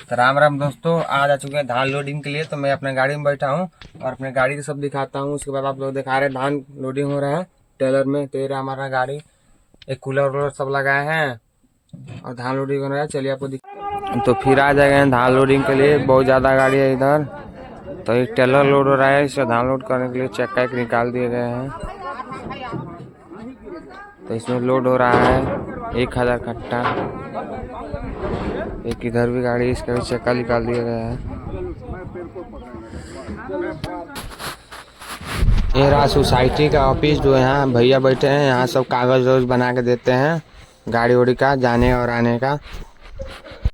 तो राम राम दोस्तों, आज आ चुके हैं धान लोडिंग के लिए। तो मैं अपने गाड़ी में बैठा हूँ और अपने गाड़ी को सब दिखाता हूँ। उसके बाद आप लोग दिखा रहे हैं धान लोडिंग हो रहा है टेलर में। तो ये रहा हमारा गाड़ी, एक कूलर वूलर सब लगाए हैं और धान लोडिंग हो रहा है। चलिए आपको तो फिर आ जाएंगे धान लोडिंग के लिए। बहुत ज़्यादा गाड़ी है इधर। तो एक टेलर लोड हो रहा है, इसे धान लोड करने के लिए चक्का एक निकाल दिए गए हैं। तो इसमें लोड हो रहा है 1000 कट्टा। एक इधर भी गाड़ी, इसका भी चक्का निकाल दिया गया है। ये रहा सोसाइटी का ऑफिस, जो यहाँ भैया बैठे हैं। यहाँ सब कागज वागज बना के देते हैं गाड़ी वाड़ी का, जाने और आने का।